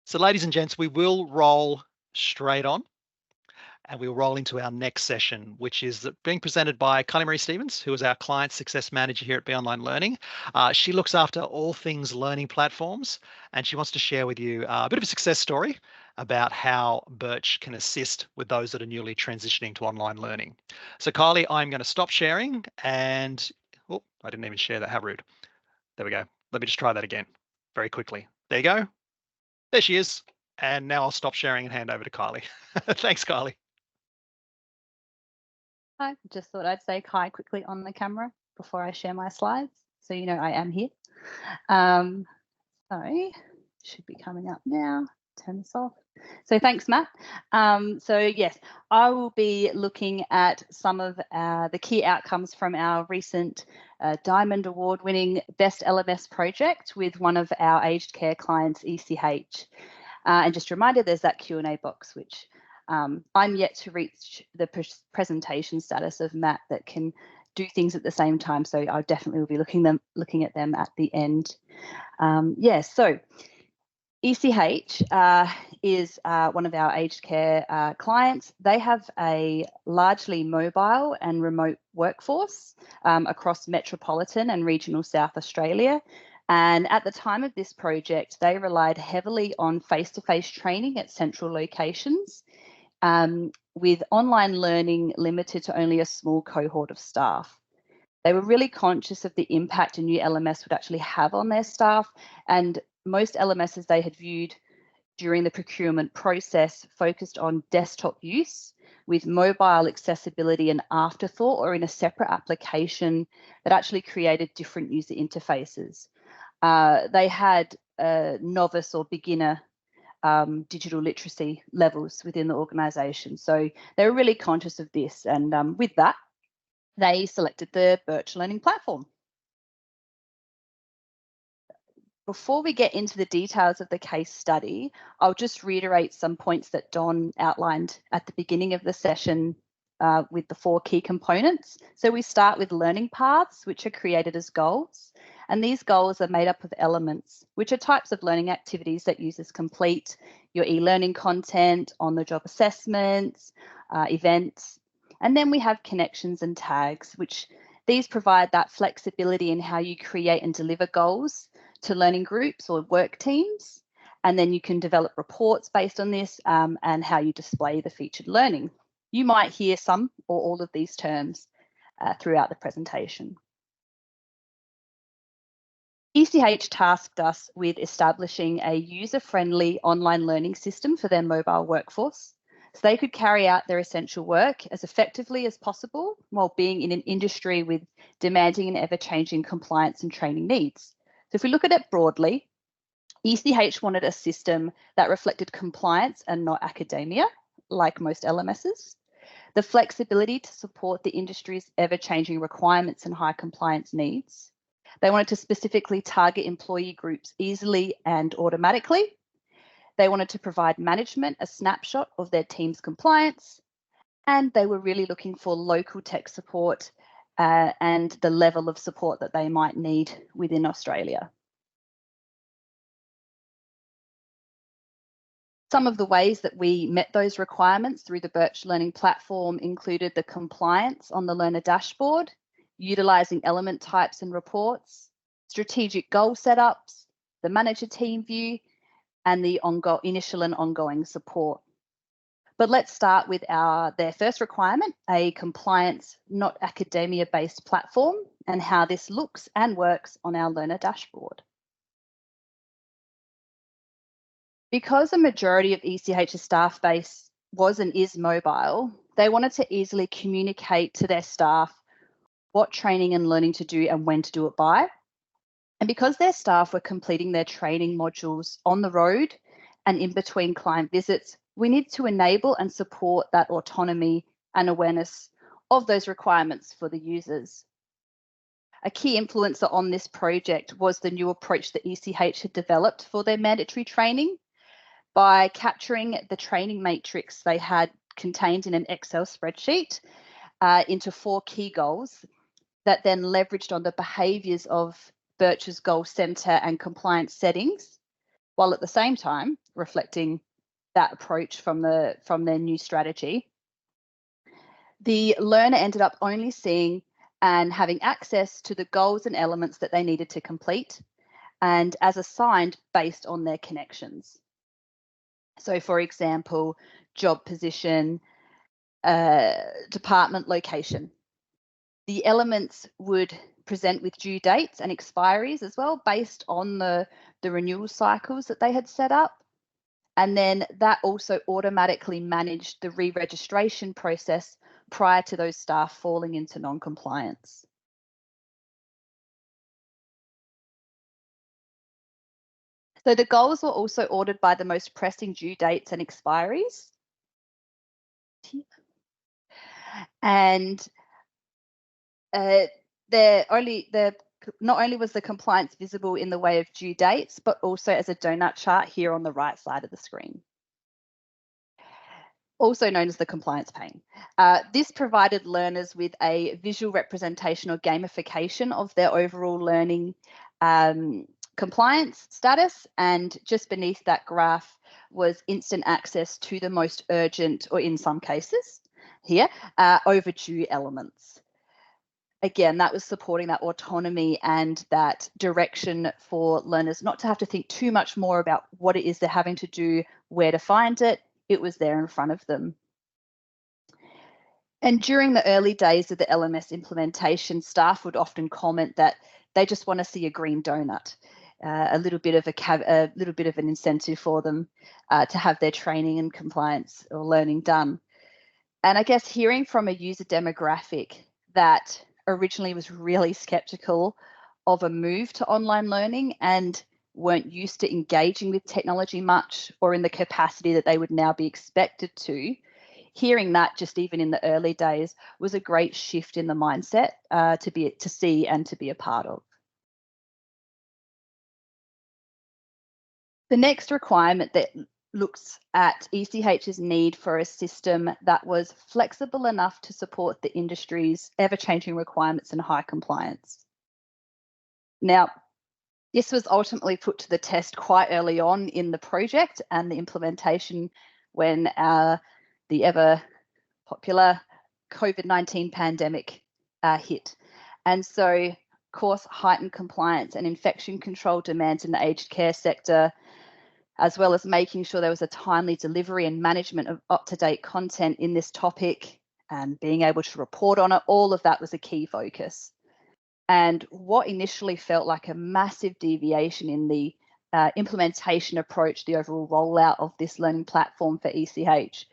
So ladies and gents, we will roll straight on and we'll roll into our next session, which is being presented by Kylie Marie, who is our Client Success Manager here at Be Online Learning. She looks after all things learning platforms, and she wants to share with you a bit of a success story about how Birch can assist with those that are newly transitioning to online learning. So Kylie, I'm going to stop sharing and, oh, I didn't even share that, how rude. There we go. Let me just try that again very quickly. There you go. There she is. And now I'll stop sharing and hand over to Kylie. Thanks, Kylie. I just thought I'd say hi quickly on the camera before I share my slides, so you know I am here. Sorry, should be coming up now. Turn this off. So thanks, Matt. So yes, I will be looking at some of the key outcomes from our recent Diamond Award winning Best LMS project with one of our aged care clients, ECH. And just a reminder, there's that Q&A box, which I'm yet to reach the presentation status of Matt that can do things at the same time. So I definitely will be looking at them at the end. So ECH is one of our aged care clients. They have a largely mobile and remote workforce across metropolitan and regional South Australia. And at the time of this project, they relied heavily on face-to-face training at central locations, with online learning limited to only a small cohort of staff. They were really conscious of the impact a new LMS would actually have on their staff, and most LMSs they had viewed during the procurement process focused on desktop use with mobile accessibility and afterthought, or in a separate application that actually created different user interfaces. They had novice or beginner digital literacy levels within the organisation. So they were really conscious of this, and with that, they selected the Birch Learning Platform. Before we get into the details of the case study, I'll just reiterate some points that Don outlined at the beginning of the session with the 4 key components. So we start with learning paths, which are created as goals. And these goals are made up of elements, which are types of learning activities that users complete, your e-learning content, on-the-job assessments, events. And then we have connections and tags, which these provide that flexibility in how you create and deliver goals to learning groups or work teams. And then you can develop reports based on this and how you display the featured learning. You might hear some or all of these terms throughout the presentation. ECH tasked us with establishing a user-friendly online learning system for their mobile workforce, so they could carry out their essential work as effectively as possible while being in an industry with demanding and ever-changing compliance and training needs. So if we look at it broadly, ECH wanted a system that reflected compliance and not academia, like most LMSs, the flexibility to support the industry's ever-changing requirements and high compliance needs. They wanted to specifically target employee groups easily and automatically. They wanted to provide management a snapshot of their team's compliance, and they were really looking for local tech support and the level of support that they might need within Australia. Some of the ways that we met those requirements through the Birch Learning Platform included the compliance on the learner dashboard, utilising element types and reports, strategic goal setups, the manager team view, and the initial and ongoing support. But let's start with their first requirement, a compliance, not academia-based platform, and how this looks and works on our learner dashboard. Because a majority of ECH's staff base was and is mobile, they wanted to easily communicate to their staff what training and learning to do and when to do it by. And because their staff were completing their training modules on the road and in between client visits, we need to enable and support that autonomy and awareness of those requirements for the users. A key influencer on this project was the new approach that ECH had developed for their mandatory training by capturing the training matrix they had contained in an Excel spreadsheet into 4 key goals that then leveraged on the behaviours of Birch's goal centre and compliance settings while at the same time reflecting that approach from their new strategy. The learner ended up only seeing and having access to the goals and elements that they needed to complete, and as assigned based on their connections. So, for example, job position, department location. The elements would present with due dates and expiries as well, based on the renewal cycles that they had set up. And then that also automatically managed the re-registration process prior to those staff falling into non-compliance. So the goals were also ordered by the most pressing due dates and expiries. And not only was the compliance visible in the way of due dates, but also as a donut chart here on the right side of the screen, also known as the compliance pane. This provided learners with a visual representation or gamification of their overall learning compliance status, and just beneath that graph was instant access to the most urgent, or in some cases here, overdue elements. Again, that was supporting that autonomy and that direction for learners not to have to think too much more about what it is they're having to do, where to find it. It was there in front of them. And during the early days of the LMS implementation, staff would often comment that they just want to see a green donut, a little bit of an incentive for them to have their training and compliance or learning done. And I guess hearing from a user demographic that originally was really skeptical of a move to online learning and weren't used to engaging with technology much or in the capacity that they would now be expected to, hearing that just even in the early days was a great shift in the mindset to see and to be a part of. The next requirement that looks at ECH's need for a system that was flexible enough to support the industry's ever-changing requirements and high compliance. Now, this was ultimately put to the test quite early on in the project and the implementation when the ever popular COVID-19 pandemic hit. And so, of course, heightened compliance and infection control demands in the aged care sector, as well as making sure there was a timely delivery and management of up-to-date content in this topic and being able to report on it, all of that was a key focus. And what initially felt like a massive deviation in the implementation approach, the overall rollout of this learning platform for ECH,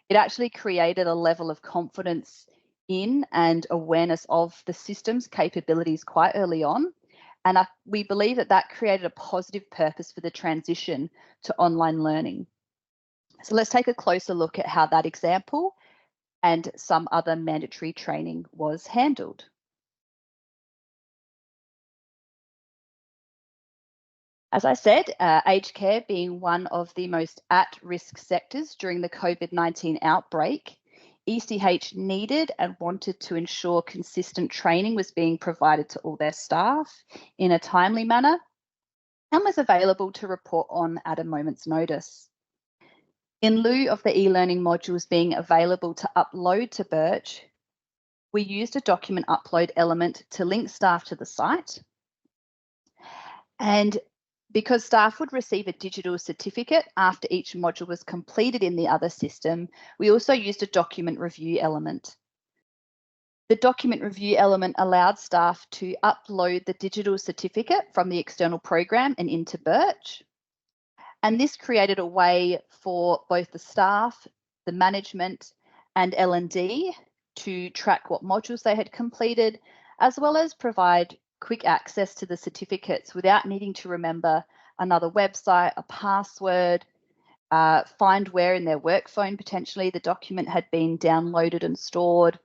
it actually created a level of confidence in and awareness of the system's capabilities quite early on. And we believe that that created a positive purpose for the transition to online learning. So let's take a closer look at how that example and some other mandatory training was handled. As I said, aged care being one of the most at-risk sectors during the COVID-19 outbreak, ECH needed and wanted to ensure consistent training was being provided to all their staff in a timely manner and was available to report on at a moment's notice. In lieu of the e-learning modules being available to upload to Birch, we used a document upload element to link staff to the site. And because staff would receive a digital certificate after each module was completed in the other system, we also used a document review element. The document review element allowed staff to upload the digital certificate from the external program and into Birch. And this created a way for both the staff, the management, and L&D to track what modules they had completed, as well as provide quick access to the certificates without needing to remember another website, a password, find where in their work phone potentially the document had been downloaded and stored.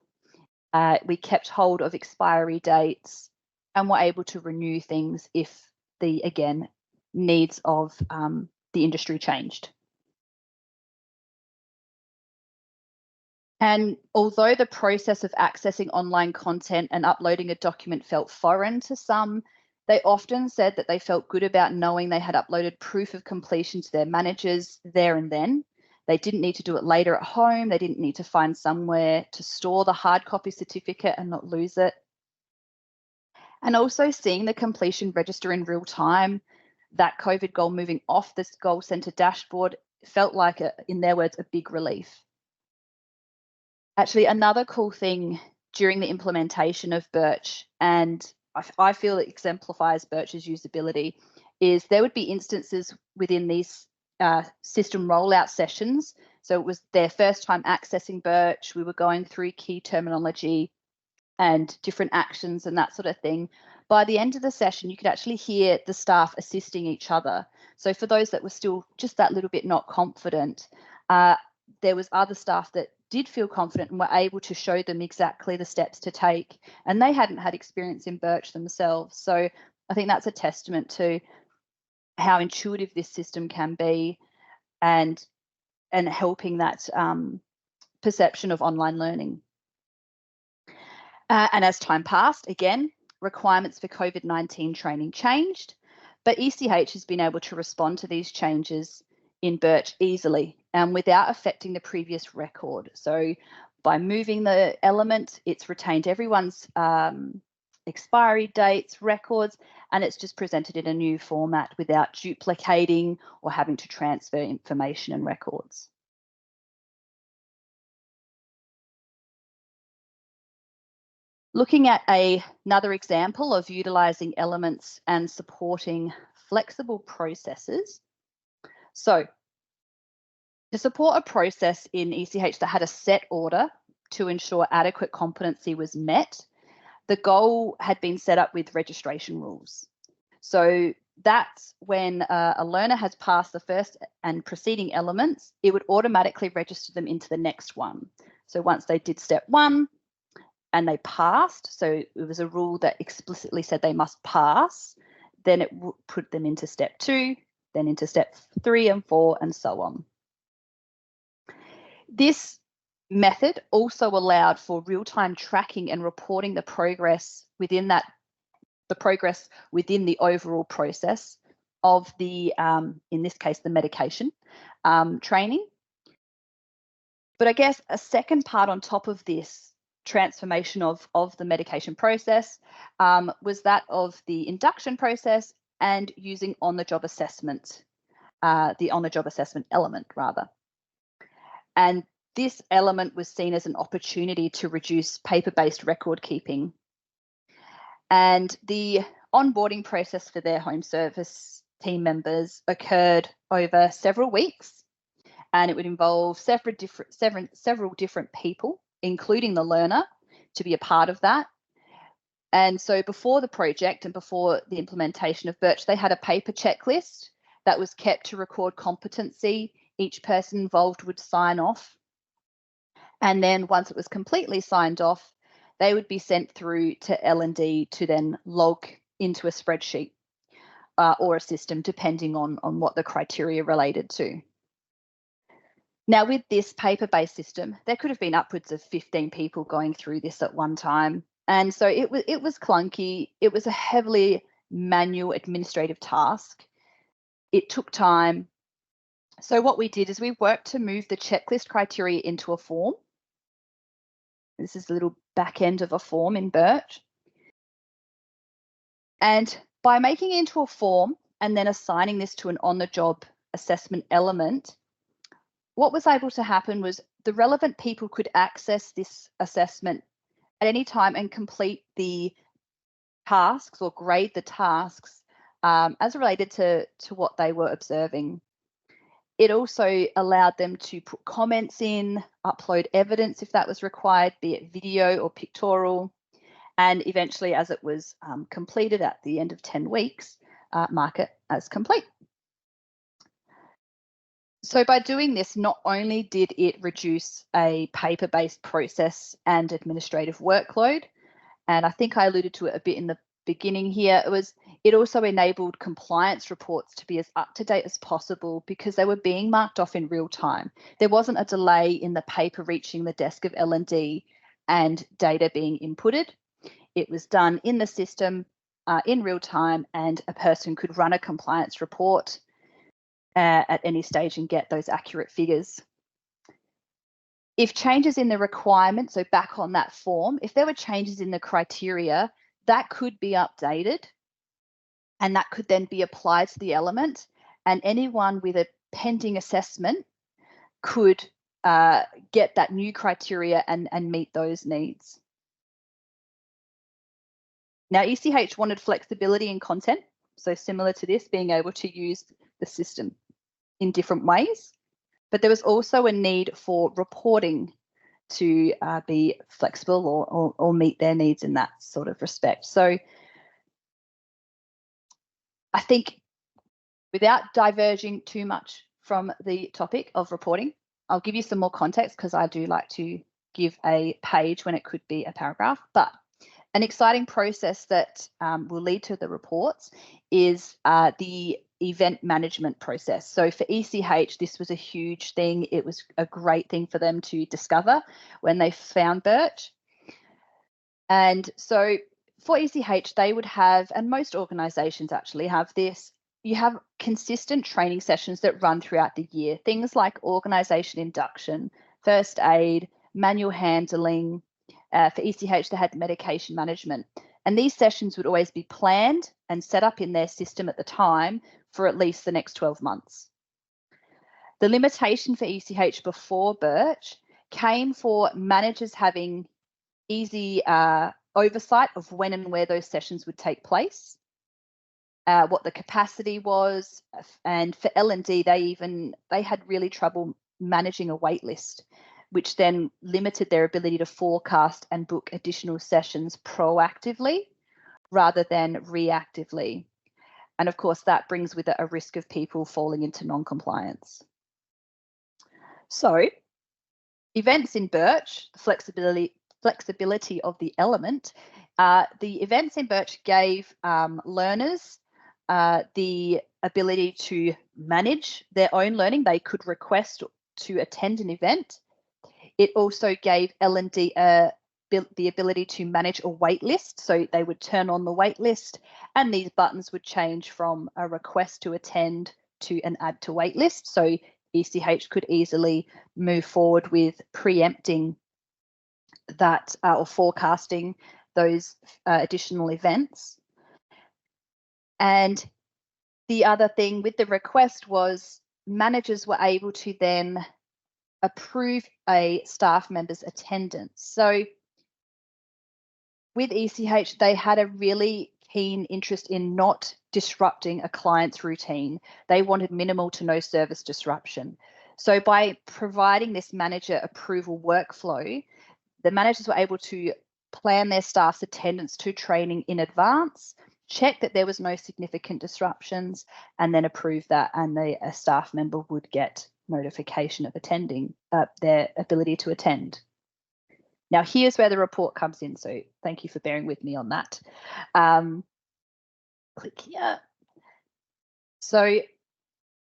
We kept hold of expiry dates and were able to renew things if the, again, needs of the industry changed. And although the process of accessing online content and uploading a document felt foreign to some, They often said that they felt good about knowing they had uploaded proof of completion to their managers there and then. They didn't need to do it later at home. They didn't need to find somewhere to store the hard copy certificate and not lose it. And also seeing the completion register in real time, that COVID goal moving off this goal center dashboard felt like, in their words, a big relief. Actually, another cool thing during the implementation of Birch, and I feel it exemplifies Birch's usability, is there would be instances within these system rollout sessions. So it was their first time accessing Birch. We were going through key terminology and different actions and that sort of thing. By the end of the session, you could actually hear the staff assisting each other. So for those that were still just that little bit not confident, there was other staff that did feel confident and were able to show them exactly the steps to take, and they hadn't had experience in Birch themselves. So I think that's a testament to how intuitive this system can be, and helping that perception of online learning. And as time passed, again, requirements for COVID-19 training changed, but ECH has been able to respond to these changes in Birch easily and without affecting the previous record. So by moving the element, it's retained everyone's expiry dates, records, and it's just presented in a new format without duplicating or having to transfer information and records. Looking at another example of utilising elements and supporting flexible processes. So to support a process in ECH that had a set order to ensure adequate competency was met, the goal had been set up with registration rules. So that's when a learner has passed the first and preceding elements, it would automatically register them into the next one. So once they did step 1, and they passed, so it was a rule that explicitly said they must pass, then it would put them into step 2, then into step 3 and 4, and so on. This method also allowed for real-time tracking and reporting the progress within the overall process of the, in this case, the medication training. But I guess a second part on top of this transformation of the medication process was that of the induction process and using on-the-job assessment, the on-the-job assessment element rather. And this element was seen as an opportunity to reduce paper-based record keeping. And the onboarding process for their home service team members occurred over several weeks, and it would involve several different people, including the learner, to be a part of that. And so before the project and before the implementation of Birch, they had a paper checklist that was kept to record competency. Each person involved would sign off. And then once it was completely signed off, they would be sent through to L&D to then log into a spreadsheet or a system, depending on what the criteria related to. Now, with this paper-based system, there could have been upwards of 15 people going through this at one time. And so it was clunky. It was a heavily manual administrative task. It took time. So what we did is we worked to move the checklist criteria into a form. This is a little back end of a form in Birch. And by making it into a form and then assigning this to an on-the-job assessment element, what was able to happen was the relevant people could access this assessment at any time and complete the tasks or grade the tasks as related to what they were observing. It also allowed them to put comments in, upload evidence if that was required, be it video or pictorial, and eventually, as it was completed at the end of 10 weeks, mark it as complete. So by doing this, not only did it reduce a paper-based process and administrative workload, and I think I alluded to it a bit in the beginning here, it also enabled compliance reports to be as up-to-date as possible because they were being marked off in real time. There wasn't a delay in the paper reaching the desk of L&D and data being inputted. It was done in the system in real time, and a person could run a compliance report at any stage and get those accurate figures. If changes in the requirements, so back on that form, if there were changes in the criteria, that could be updated and that could then be applied to the element, and anyone with a pending assessment could get that new criteria and meet those needs. Now, ECH wanted flexibility in content, so similar to this, being able to use the system in different ways, but there was also a need for reporting to be flexible or meet their needs in that sort of respect. So I think, without diverging too much from the topic of reporting, I'll give you some more context, because I do like to give a page when it could be a paragraph. But an exciting process that will lead to the reports is the event management process. So for ECH, this was a huge thing. It was a great thing for them to discover when they found Birch. And so for ECH, they would have, and most organizations actually have this, you have consistent training sessions that run throughout the year. Things like organization induction, first aid, manual handling. For ECH, they had medication management. And these sessions would always be planned and set up in their system at the time for at least the next 12 months. The limitation for ECH before Birch came for managers having easy oversight of when and where those sessions would take place, what the capacity was, and for L&D, they had really trouble managing a wait list, which then limited their ability to forecast and book additional sessions proactively rather than reactively. And of course, that brings with it a risk of people falling into non-compliance. So events in Birch, the flexibility of the element, the events in Birch gave learners the ability to manage their own learning. They could request to attend an event. It also gave L&D the ability to manage a wait list. So they would turn on the wait list, and these buttons would change from a request to attend to an add to wait list. So ECH could easily move forward with preempting that or forecasting those additional events. And the other thing with the request was managers were able to then approve a staff member's attendance. So with ECH, they had a really keen interest in not disrupting a client's routine. They wanted minimal to no service disruption. So by providing this manager approval workflow, the managers were able to plan their staff's attendance to training in advance, check that there was no significant disruptions, and then approve that, and a staff member would get notification of attending, their ability to attend. Now, here's where the report comes in, so thank you for bearing with me on that. Click here. So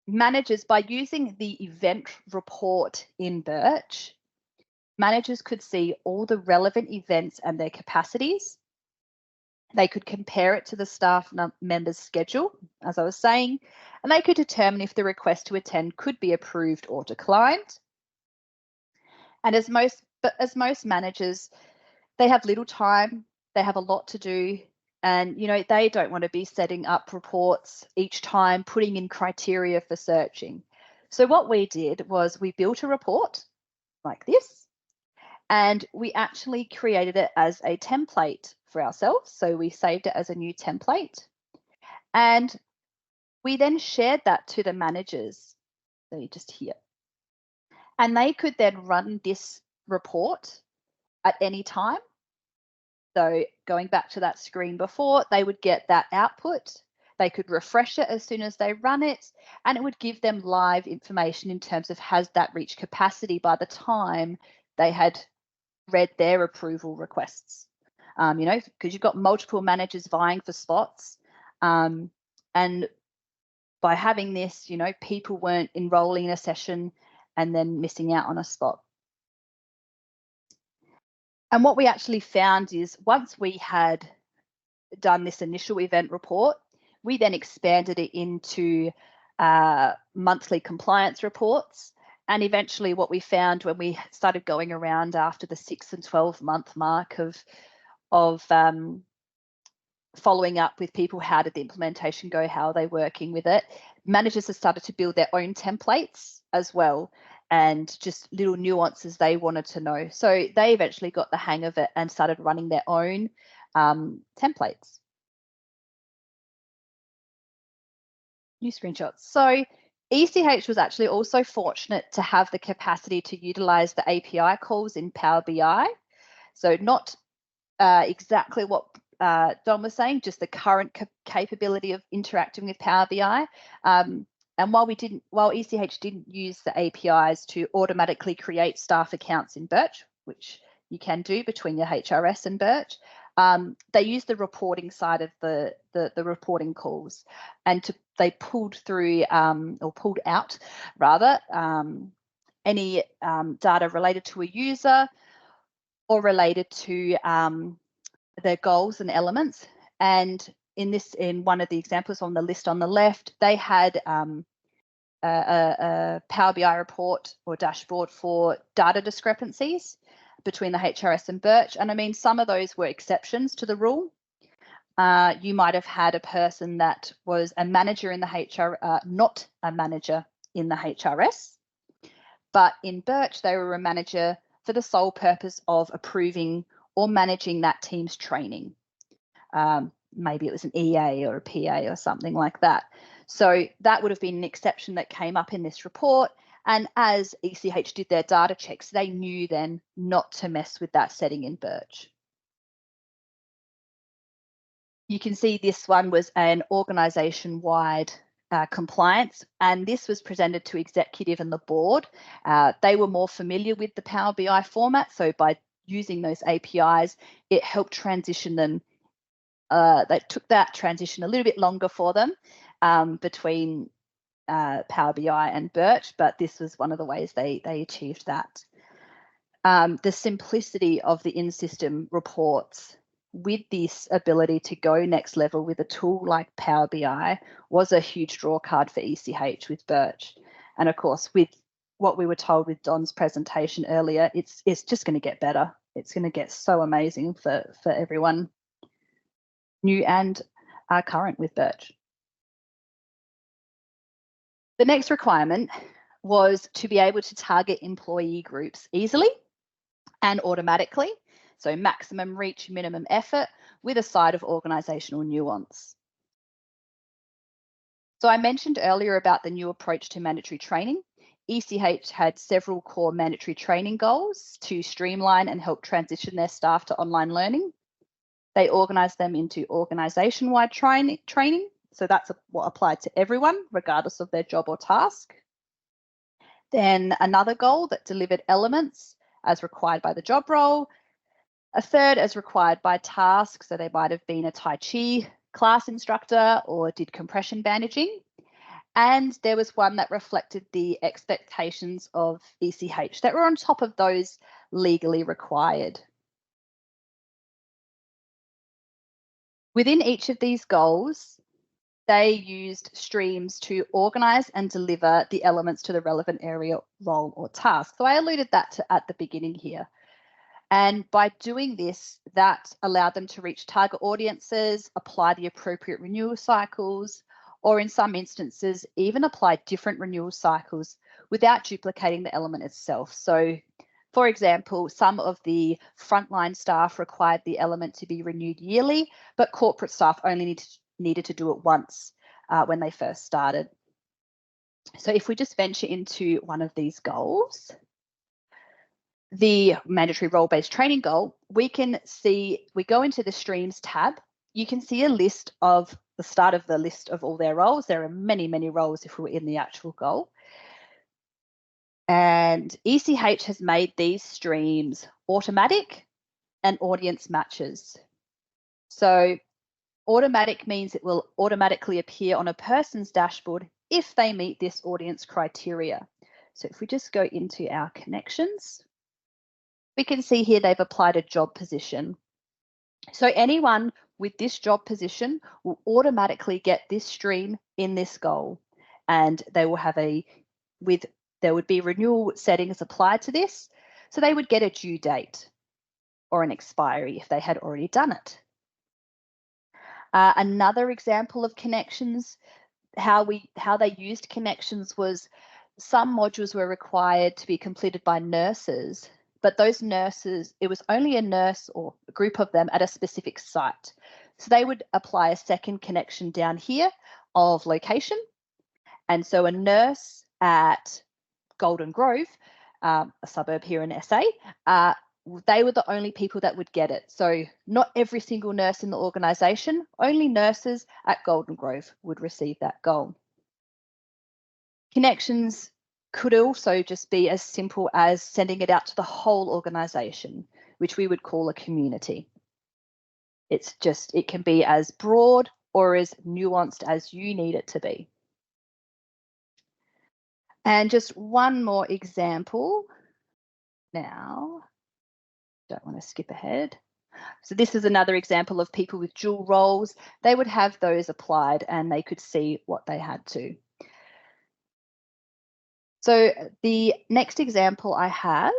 managers, by using the event report in Birch, managers could see all the relevant events and their capacities. They could compare it to the staff member's schedule, as I was saying, and they could determine if the request to attend could be approved or declined. And as most managers, they have little time, they have a lot to do, and they don't want to be setting up reports each time, putting in criteria for searching. So what we did was we built a report like this, and we actually created it as a template for ourselves. So we saved it as a new template, and we then shared that to the managers. So you just here. And they could then run this report at any time. So going back to that screen before, they would get that output. They could refresh it as soon as they run it, and it would give them live information in terms of has that reached capacity by the time they had read their approval requests. Because you've got multiple managers vying for spots. And by having this, people weren't enrolling in a session and then missing out on a spot. And what we actually found is once we had done this initial event report, we then expanded it into monthly compliance reports. And eventually what we found when we started going around after the 6 and 12 month mark of following up with people, how did the implementation go, how are they working with it, managers have started to build their own templates as well, and just little nuances they wanted to know. So they eventually got the hang of it and started running their own templates. New screenshots. So ECH was actually also fortunate to have the capacity to utilize the API calls in Power BI. So not exactly what Don was saying, just the current capability of interacting with Power BI. And while ECH didn't use the APIs to automatically create staff accounts in Birch, which you can do between your HRS and Birch, they used the reporting side of the reporting calls, and they pulled through or pulled out rather any data related to a user or related to their goals and elements. And in one of the examples on the list on the left, they had a Power BI report or dashboard for data discrepancies between the HRS and Birch. And I mean, some of those were exceptions to the rule. You might have had a person that was a manager in the HR, not a manager in the HRS, but in Birch, they were a manager for the sole purpose of approving or managing that team's training. Maybe it was an EA or a PA or something like that. So that would have been an exception that came up in this report. And as ECH did their data checks, they knew then not to mess with that setting in Birch. You can see this one was an organisation-wide compliance, and this was presented to executive and the board. They were more familiar with the Power BI format, so by using those APIs, it helped transition them. They took that transition a little bit longer for them between Power BI and Birch, but this was one of the ways they achieved that. The simplicity of the in-system reports with this ability to go next level with a tool like Power BI was a huge draw card for ECH with Birch. And of course, with what we were told with Don's presentation earlier, it's just going to get better. It's going to get so amazing for everyone new and current with Birch. The next requirement was to be able to target employee groups easily and automatically. So maximum reach, minimum effort with a side of organisational nuance. So I mentioned earlier about the new approach to mandatory training. ECH had several core mandatory training goals to streamline and help transition their staff to online learning. They organised them into organisation-wide training. So that's what applied to everyone, regardless of their job or task. Then another goal that delivered elements as required by the job role. A third as required by task, so they might have been a Tai Chi class instructor or did compression bandaging. And there was one that reflected the expectations of ECH that were on top of those legally required. Within each of these goals, they used streams to organise and deliver the elements to the relevant area, role or task. So I alluded that to at the beginning here. And by doing this, that allowed them to reach target audiences, apply the appropriate renewal cycles, or in some instances, even apply different renewal cycles without duplicating the element itself. So, for example, some of the frontline staff required the element to be renewed yearly, but corporate staff only needed to do it once when they first started. So if we just venture into one of these goals, the mandatory role-based training goal, we can see, we go into the streams tab, you can see a list of the start of the list of all their roles. There are many, many roles if we were in the actual goal. And ECH has made these streams automatic and audience matches. So automatic means it will automatically appear on a person's dashboard if they meet this audience criteria. So if we just go into our connections, we can see here they've applied a job position. So anyone with this job position will automatically get this stream in this goal, and they will have there would be renewal settings applied to this, so they would get a due date or an expiry if they had already done it. Another example of connections, how they used connections was some modules were required to be completed by nurses, but those nurses, it was only a nurse or a group of them at a specific site. So they would apply a second connection down here of location. And so a nurse at Golden Grove, a suburb here in SA, they were the only people that would get it. So not every single nurse in the organisation, only nurses at Golden Grove would receive that goal. Connections could also just be as simple as sending it out to the whole organisation, which we would call a community. It can be as broad or as nuanced as you need it to be. And just one more example now. Don't want to skip ahead. So this is another example of people with dual roles. They would have those applied and they could see what they had to. So the next example I have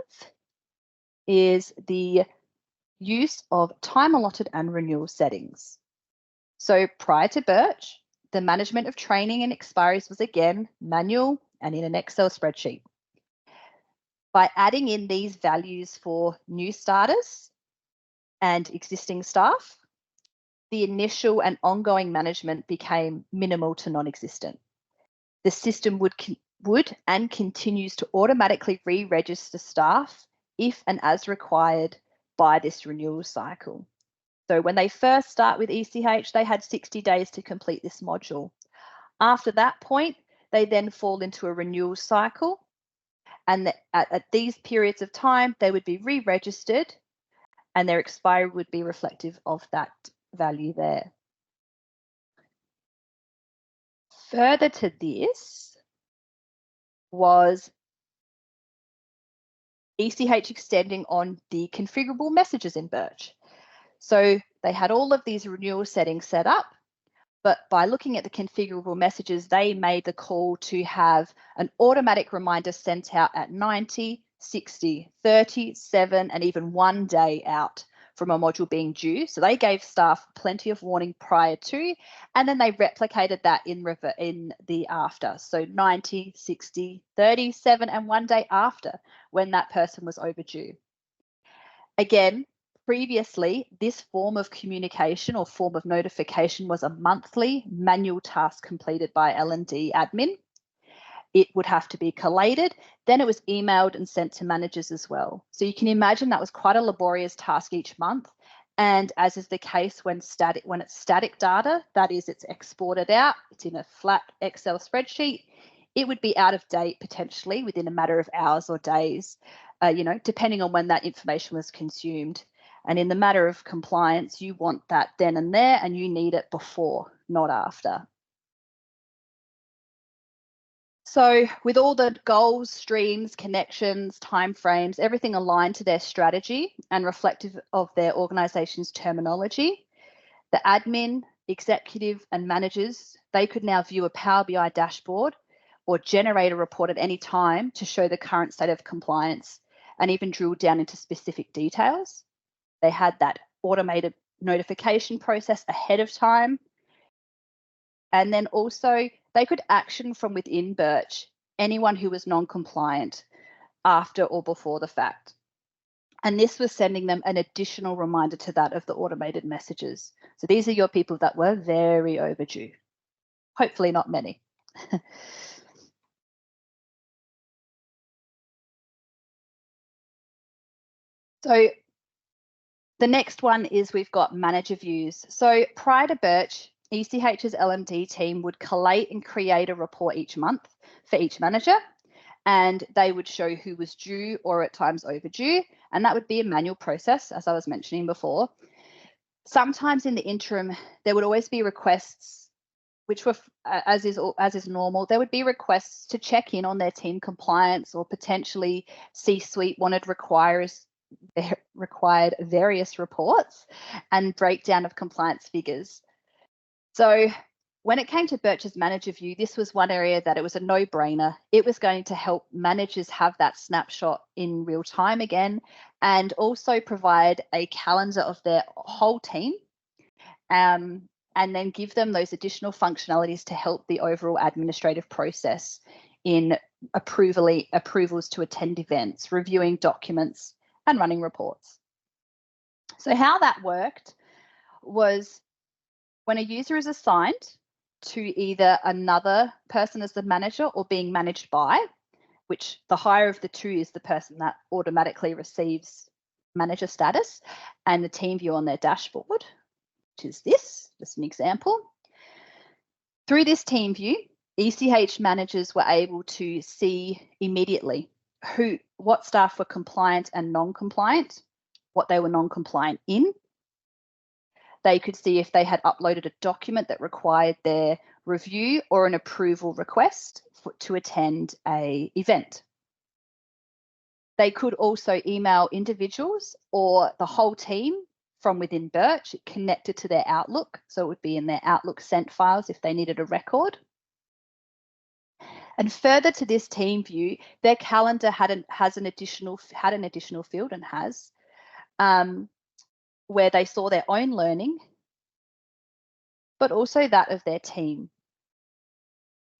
is the use of time allotted and renewal settings. So prior to Birch, the management of training and expiries was again manual and in an Excel spreadsheet. By adding in these values for new starters and existing staff, the initial and ongoing management became minimal to non-existent. The system would and continues to automatically re-register staff if and as required by this renewal cycle. So when they first start with ECH, they had 60 days to complete this module. After that point, they then fall into a renewal cycle, and at these periods of time, they would be re-registered and their expiry would be reflective of that value there. Further to this was ECH extending on the configurable messages in Birch. So they had all of these renewal settings set up, but by looking at the configurable messages, they made the call to have an automatic reminder sent out at 90, 60, 30, 7, and even 1 day out from a module being due. So they gave staff plenty of warning prior to, and then they replicated that in the after. So 90, 60, 30, 7, and 1 day after when that person was overdue. Again, previously, this form of communication or form of notification was a monthly manual task completed by L&D admin. It would have to be collated, then it was emailed and sent to managers as well. So you can imagine that was quite a laborious task each month. And as is the case when it's static data, that is, it's exported out, it's in a flat Excel spreadsheet, it would be out of date potentially within a matter of hours or days, depending on when that information was consumed. And in the matter of compliance, you want that then and there, and you need it before, not after. So with all the goals, streams, connections, timeframes, everything aligned to their strategy and reflective of their organisation's terminology, the admin, executive and managers, they could now view a Power BI dashboard or generate a report at any time to show the current state of compliance and even drill down into specific details. They had that automated notification process ahead of time. And then also they could action from within Birch anyone who was non-compliant after or before the fact. And this was sending them an additional reminder to that of the automated messages. So these are your people that were very overdue. Hopefully not many. So the next one is we've got manager views. So prior to Birch, ECH's L&D team would collate and create a report each month for each manager, and they would show who was due or at times overdue, and that would be a manual process, as I was mentioning before. Sometimes in the interim, there would always be requests, which were, as is normal, there would be requests to check in on their team compliance, or potentially C-suite wanted requires required various reports and breakdown of compliance figures. So when it came to Birch's manager view, this was one area that it was a no-brainer. It was going to help managers have that snapshot in real time again, and also provide a calendar of their whole team, and then give them those additional functionalities to help the overall administrative process in approvals to attend events, reviewing documents, and running reports. So how that worked was when a user is assigned to either another person as the manager or being managed by, which the higher of the two is the person that automatically receives manager status, and the team view on their dashboard, which is this, just an example. Through this team view, ECH managers were able to see immediately what staff were compliant and non-compliant, what they were non-compliant in. They could see if they had uploaded a document that required their review or an approval request to attend an event. They could also email individuals or the whole team from within Birch connected to their Outlook. So it would be in their Outlook sent files if they needed a record. And further to this team view, their calendar had an additional field, and has, where they saw their own learning, but also that of their team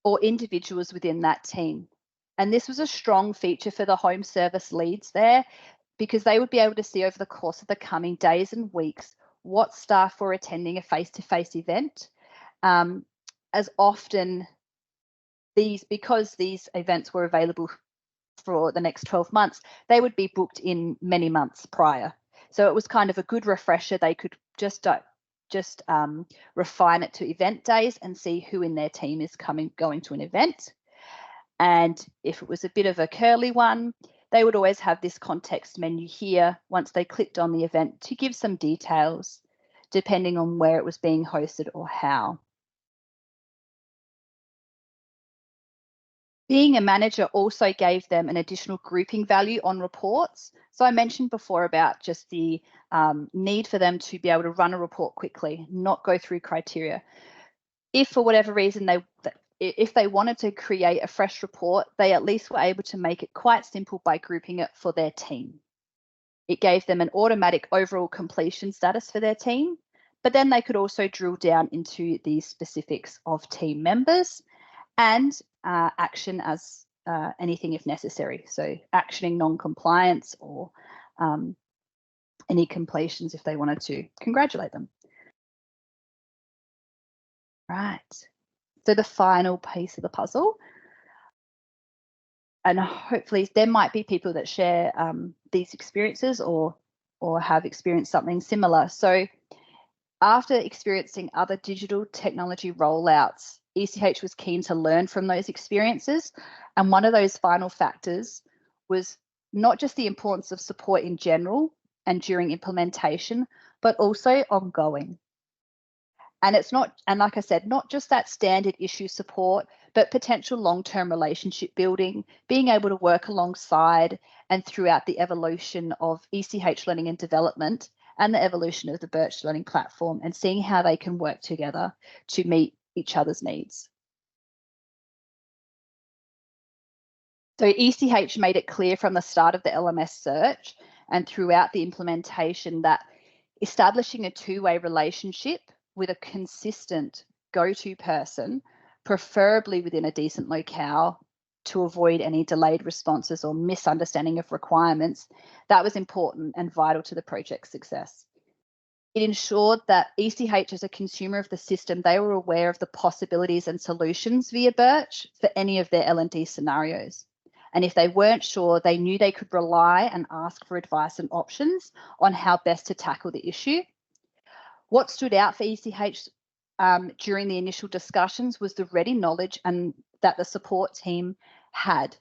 or individuals within that team. And this was a strong feature for the home service leads there, because they would be able to see over the course of the coming days and weeks what staff were attending a face-to-face event. As often because these events were available for the next 12 months, they would be booked in many months prior. So it was kind of a good refresher. They could just refine it to event days and see who in their team is going to an event. And if it was a bit of a curly one, they would always have this context menu here once they clicked on the event to give some details, depending on where it was being hosted or how. Being a manager also gave them an additional grouping value on reports. So I mentioned before about just the need for them to be able to run a report quickly, not go through criteria. If for whatever reason if they wanted to create a fresh report, they at least were able to make it quite simple by grouping it for their team. It gave them an automatic overall completion status for their team, but then they could also drill down into the specifics of team members and action as anything if necessary. So actioning non-compliance or any completions if they wanted to congratulate them. Right. So the final piece of the puzzle, and hopefully there might be people that share these experiences or have experienced something similar. So after experiencing other digital technology rollouts, ECH was keen to learn from those experiences. And one of those final factors was not just the importance of support in general and during implementation, but also ongoing. And it's not, and like I said, not just that standard issue support, but potential long-term relationship building, being able to work alongside and throughout the evolution of ECH learning and development and the evolution of the Birch Learning Platform, and seeing how they can work together to meet each other's needs. So ECH made it clear from the start of the LMS search and throughout the implementation that establishing a two-way relationship with a consistent go-to person, preferably within a decent locale, to avoid any delayed responses or misunderstanding of requirements, that was important and vital to the project's success. It ensured that ECH, as a consumer of the system, they were aware of the possibilities and solutions via Birch for any of their L&D scenarios. And if they weren't sure, they knew they could rely and ask for advice and options on how best to tackle the issue. What stood out for ECH during the initial discussions was the ready knowledge and that the support team had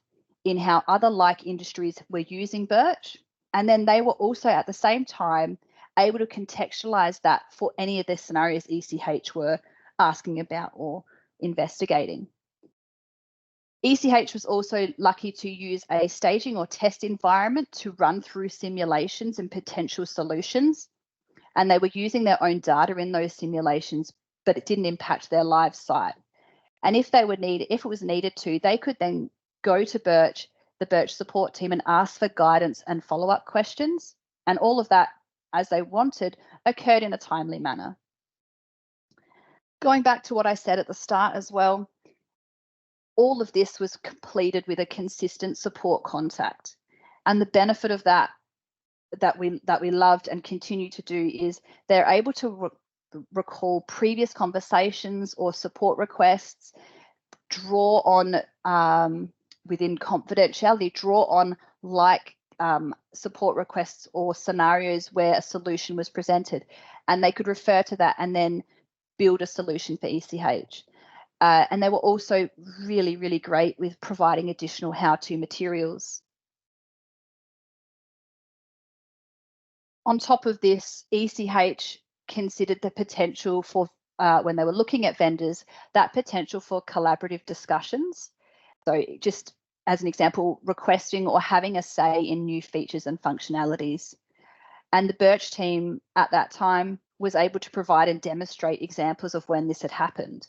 in how other like industries were using Birch. And then they were also at the same time able to contextualize that for any of the scenarios ECH were asking about or investigating. ECH was also lucky to use a staging or test environment to run through simulations and potential solutions. And they were using their own data in those simulations, but it didn't impact their live site. And if it was needed to, they could then go to the Birch support team, and ask for guidance and follow-up questions. And all of that, as they wanted, occurred in a timely manner. Going back to what I said at the start as well, all of this was completed with a consistent support contact. And the benefit of that we loved and continue to do is they're able to recall previous conversations or support requests, draw on within confidentiality, draw on support requests or scenarios where a solution was presented, and they could refer to that and then build a solution for ECH. And they were also really, really great with providing additional how-to materials. On top of this, ECH considered the potential for, when they were looking at vendors, that potential for collaborative discussions. So just as an example, requesting or having a say in new features and functionalities. And the Birch team at that time was able to provide and demonstrate examples of when this had happened.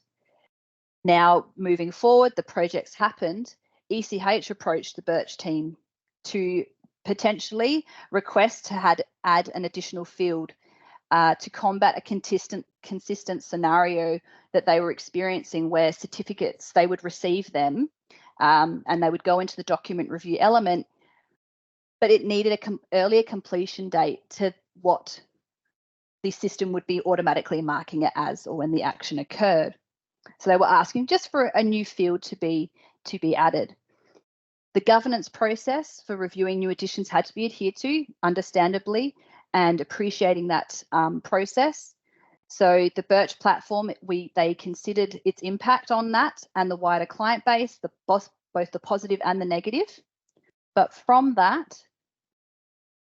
Now, moving forward, the project's happened. ECH approached the Birch team to potentially request to add an additional field to combat a consistent scenario that they were experiencing, where certificates, they would receive them and they would go into the document review element, but it needed an earlier completion date to what the system would be automatically marking it as, or when the action occurred. So they were asking just for a new field to be added. The governance process for reviewing new additions had to be adhered to, understandably, and appreciating that process. So the Birch platform, they considered its impact on that and the wider client base, both the positive and the negative. But from that,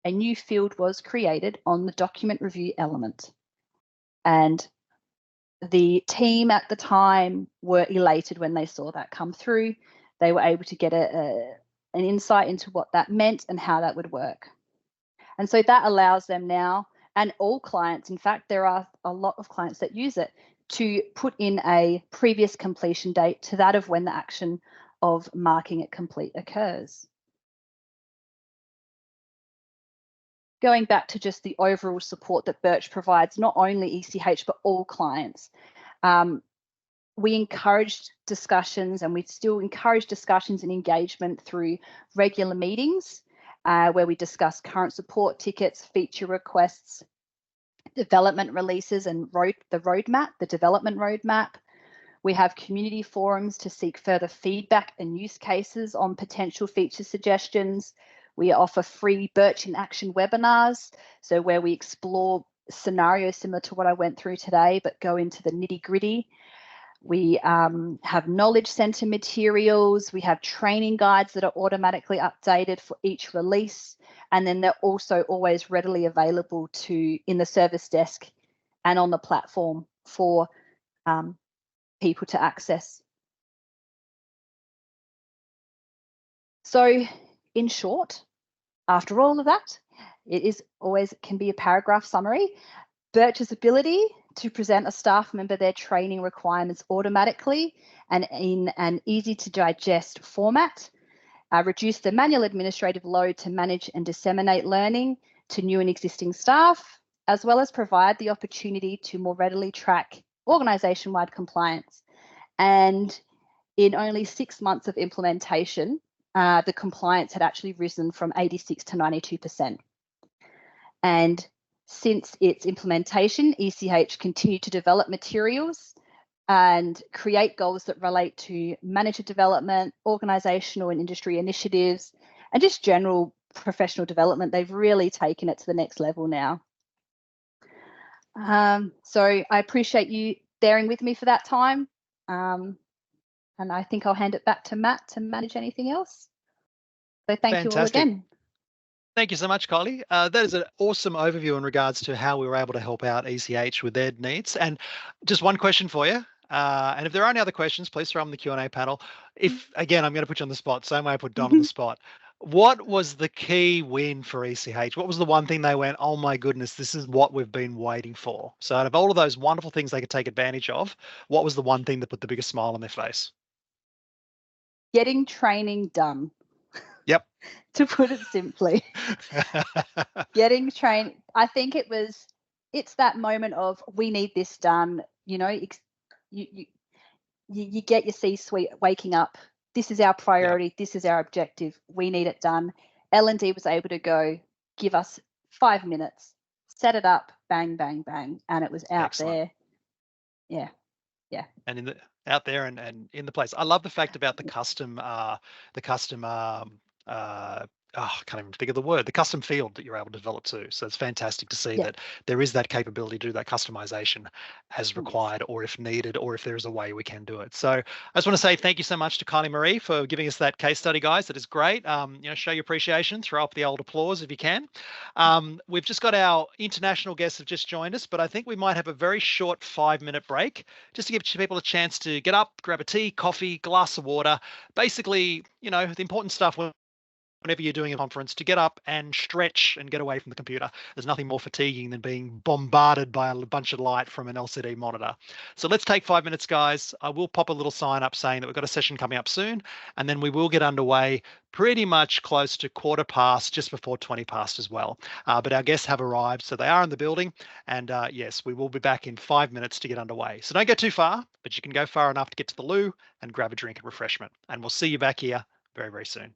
a new field was created on the document review element. And the team at the time were elated when they saw that come through. They were able to get an insight into what that meant and how that would work. And so that allows them now, and all clients, in fact, there are a lot of clients that use it, to put in a previous completion date to that of when the action of marking it complete occurs. Going back to just the overall support that Birch provides, not only ECH, but all clients. We encouraged discussions, and we still encourage discussions and engagement through regular meetings where we discuss current support tickets, feature requests, development releases, and the development roadmap. We have community forums to seek further feedback and use cases on potential feature suggestions. We offer free Birch in Action webinars, so where we explore scenarios similar to what I went through today, but go into the nitty-gritty. We have knowledge center materials. We have training guides that are automatically updated for each release. And then they're also always readily available in the service desk and on the platform for people to access. So in short, after all of that, can be a paragraph summary. Birch's ability to present a staff member their training requirements automatically and in an easy to digest format, reduce the manual administrative load to manage and disseminate learning to new and existing staff, as well as provide the opportunity to more readily track organisation-wide compliance. And in only 6 months of implementation, the compliance had actually risen from 86 to 92%. And since its implementation, ECH continued to develop materials and create goals that relate to manager development, organisational and industry initiatives, and just general professional development. They've really taken it to the next level now. So I appreciate you bearing with me for that time. And I think I'll hand it back to Matt to manage anything else. So thank you all again. Thank you so much, Kylie. That is an awesome overview in regards to how we were able to help out ECH with their needs. And just one question for you. And if there are any other questions, please throw them in the Q&A panel. If, again, I'm going to put you on the spot, same way I put Don on the spot. What was the key win for ECH? What was the one thing they went, oh my goodness, this is what we've been waiting for? So out of all of those wonderful things they could take advantage of, what was the one thing that put the biggest smile on their face? Getting training done. Yep. To put it simply. Getting trained. I think it's that moment of, we need this done. You know, you get your C-suite waking up. This is our priority. Yep. This is our objective. We need it done. L&D was able to go, give us 5 minutes, set it up, bang, bang, bang, and it was out there. Yeah. And out there and in the place. I love the fact about the custom I can't even think of the word, the custom field that you're able to develop too. So it's fantastic to see that there is that capability to do that customization as required, or if needed, or if there is a way we can do it. So I just want to say thank you so much to Kylie Marie for giving us that case study, guys. That is great. Show your appreciation, throw up the old applause if you can. We've just got our international guests have just joined us, but I think we might have a very short 5-minute break just to give people a chance to get up, grab a tea, coffee, glass of water. Basically, the important stuff whenever you're doing a conference, to get up and stretch and get away from the computer. There's nothing more fatiguing than being bombarded by a bunch of light from an LCD monitor. So let's take 5 minutes, guys. I will pop a little sign up saying that we've got a session coming up soon, and then we will get underway pretty much close to 1/4 past, just before 20 past as well. But our guests have arrived, so they are in the building. And yes, we will be back in 5 minutes to get underway. So don't go too far, but you can go far enough to get to the loo and grab a drink and refreshment. And we'll see you back here very, very soon.